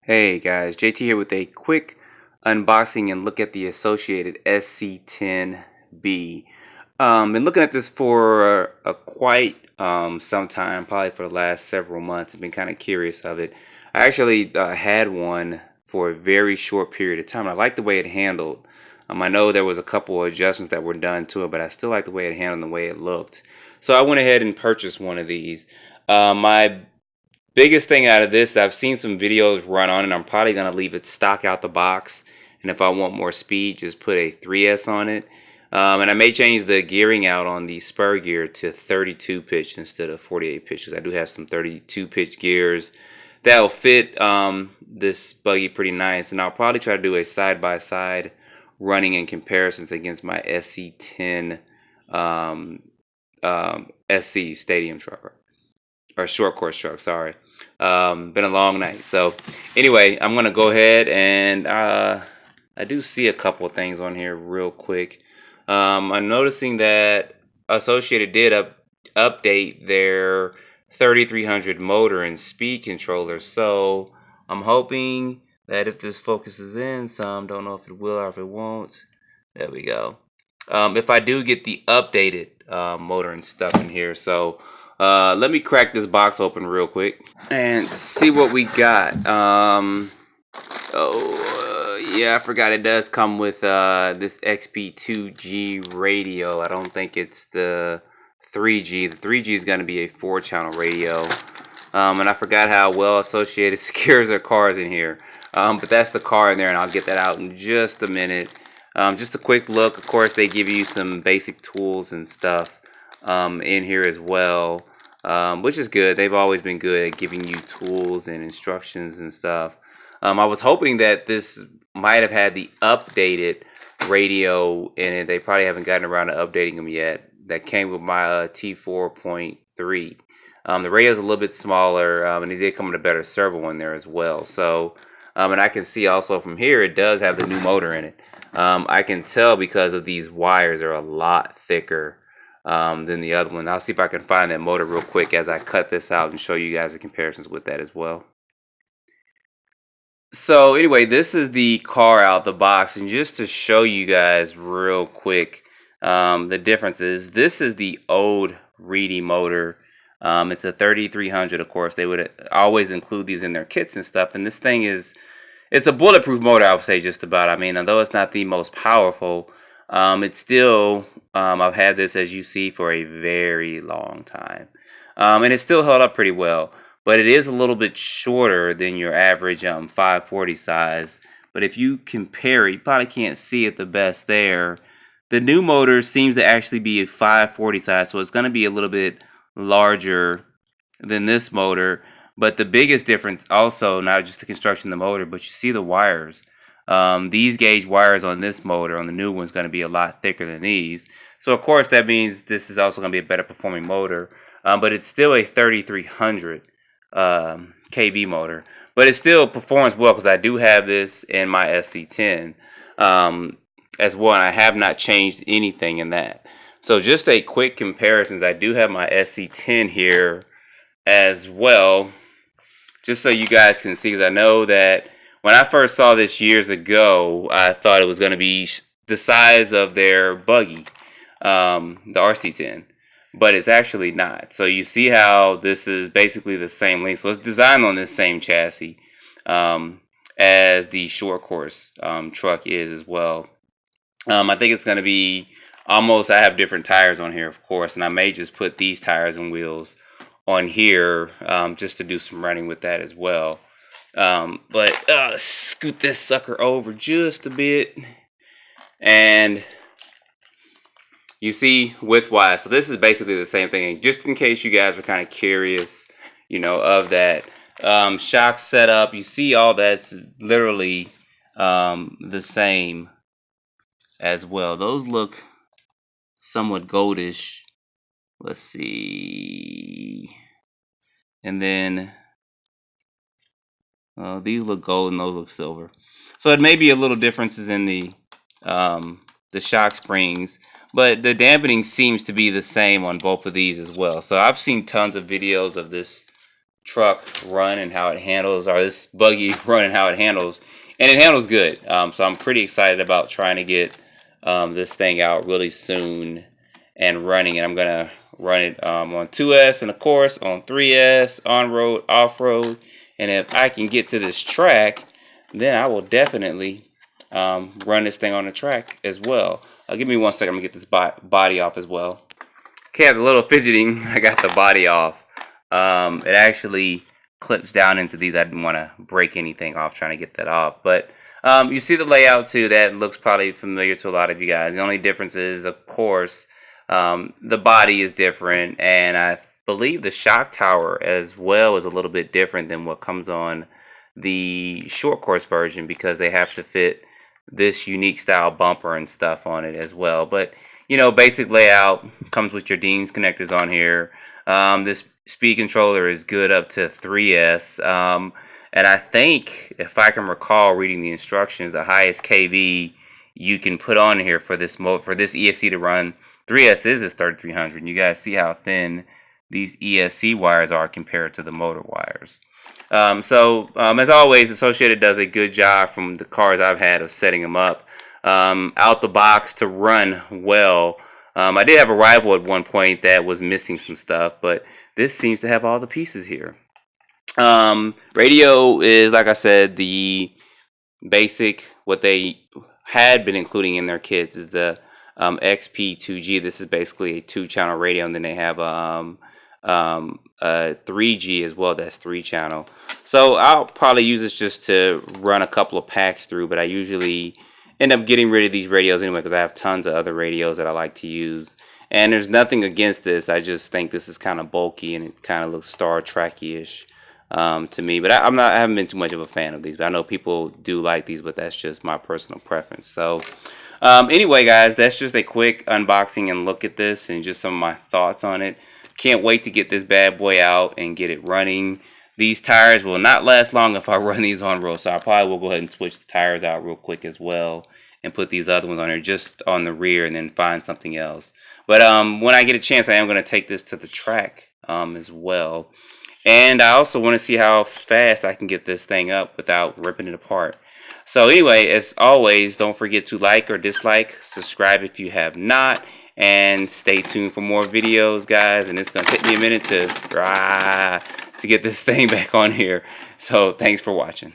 Hey guys, JT here with a quick unboxing and look at the associated SC10B. Been looking at this for a quite some time, probably for the last several months. I've been kind of curious of it. I actually had one for a very short period of time. I like the way it handled. I know there was a couple of adjustments that were done to it, but I still like the way it handled and the way it looked. So I went ahead and purchased one of these. My biggest thing out of this, I've seen some videos run on, and I'm probably going to leave it stock out the box. And if I want more speed, just put a 3S on it. And I may change the gearing out on the spur gear to 32 pitch instead of 48 pitch, because I do have some 32 pitch gears that will fit this buggy pretty nice. And I'll probably try to do a side-by-side running in comparisons against my SC10 SC stadium truck, or short course truck, sorry. Been a long night. So anyway, I'm gonna go ahead and I do see a couple of things on here real quick. I'm noticing that Associated did update their 3300 motor and speed controller. So I'm hoping that if this focuses in some, don't know if it will or if it won't. There we go. If I do get the updated motor and stuff in here. So let me crack this box open real quick and see what we got. Yeah, I forgot it does come with this XP2G radio. I don't think it's the 3G. The 3G is going to be a 4-channel radio. And I forgot how well Associated secures their cars in here. But that's the car in there, and I'll get that out in just a minute. Just a quick look. Of course, they give you some basic tools and stuff in here as well, which is good. They've always been good at giving you tools and instructions and stuff. I was hoping that this might have had the updated radio in it. They probably haven't gotten around to updating them yet. That came with my T4.3. The radio is a little bit smaller, and it did come with a better servo in there as well. So, and I can see also from here it does have the new motor in it. I can tell because of these wires are a lot thicker than the other one. I'll see if I can find that motor real quick as I cut this out and show you guys the comparisons with that as well. So anyway, this is the car out the box, and just to show you guys real quick the differences, this is the old Reedy motor. It's a 3300, of course. They would always include these in their kits and stuff, and this thing it's a bulletproof motor, I would say, just about. I mean, although it's not the most powerful, it's still, I've had this, as you see, for a very long time. And it's still held up pretty well. But it is a little bit shorter than your average 540 size. But if you compare it, you probably can't see it the best there. The new motor seems to actually be a 540 size, so it's going to be a little bit larger than this motor. But the biggest difference also, not just the construction of the motor, but you see the wires. These gauge wires on this motor, on the new one, is going to be a lot thicker than these. So of course that means this is also going to be a better performing motor. But it's still a 3300 kV motor, but it still performs well because I do have this in my SC10 as well, and I have not changed anything in that. So just a quick comparisons, I do have my SC10 here as well, just so you guys can see, because I know that when I first saw this years ago, I thought it was going to be the size of their buggy, the RC10. But it's actually not. So you see how this is basically the same length. So it's designed on this same chassis as the short course truck is as well. I think it's going to be almost, I have different tires on here, of course, and I may just put these tires and wheels on here just to do some running with that as well. But scoot this sucker over just a bit, and you see width-wise, so this is basically the same thing. Just in case you guys are kind of curious, you know, of that shock setup, you see all that's literally the same as well. Those look somewhat goldish. Let's see. And then these look gold and those look silver. So it may be a little differences in the shock springs, but the dampening seems to be the same on both of these as well. So I've seen tons of videos of this truck run and how it handles, or this buggy run and how it handles, and it handles good. So I'm pretty excited about trying to get this thing out really soon and running. And I'm gonna run it on 2S and of course on 3S, on road, off road. And if I can get to this track, then I will definitely run this thing on the track as well. Give me 1 second. I'm gonna get this body off as well. Okay, the little fidgeting. I got the body off. It actually clips down into these. I didn't want to break anything off trying to get that off. But you see the layout too. That looks probably familiar to a lot of you guys. The only difference is, of course, the body is different. And I believe the shock tower as well is a little bit different than what comes on the short course version, because they have to fit this unique style bumper and stuff on it as well. But you know, basic layout comes with your Dean's connectors on here. This speed controller is good up to 3S. And I think, if I can recall reading the instructions, the highest kV you can put on here for this ESC to run 3S is 3300. You guys see how thin these ESC wires are compared to the motor wires. As always, Associated does a good job from the cars I've had of setting them up out the box to run well. I did have a rival at one point that was missing some stuff, but this seems to have all the pieces here. Radio is, like I said, the basic, what they had been including in their kits is the XP2G. This is basically a 2-channel radio, and then they have a 3G as well. That's 3-channel. So I'll probably use this just to run a couple of packs through, but I usually end up getting rid of these radios anyway because I have tons of other radios that I like to use. And there's nothing against this. I just think this is kind of bulky and it kind of looks Star Trek-ish to me. But I haven't been too much of a fan of these. But I know people do like these, but that's just my personal preference. So anyway, guys, that's just a quick unboxing and look at this and just some of my thoughts on it. Can't wait to get this bad boy out and get it running. These tires will not last long if I run these on road, so I probably will go ahead and switch the tires out real quick as well and put these other ones on there just on the rear and then find something else. But when I get a chance, I am going to take this to the track as well. And I also want to see how fast I can get this thing up without ripping it apart. So anyway, as always, don't forget to like or dislike, subscribe if you have not, and stay tuned for more videos, guys. And it's going to take me a minute to get this thing back on here. So thanks for watching.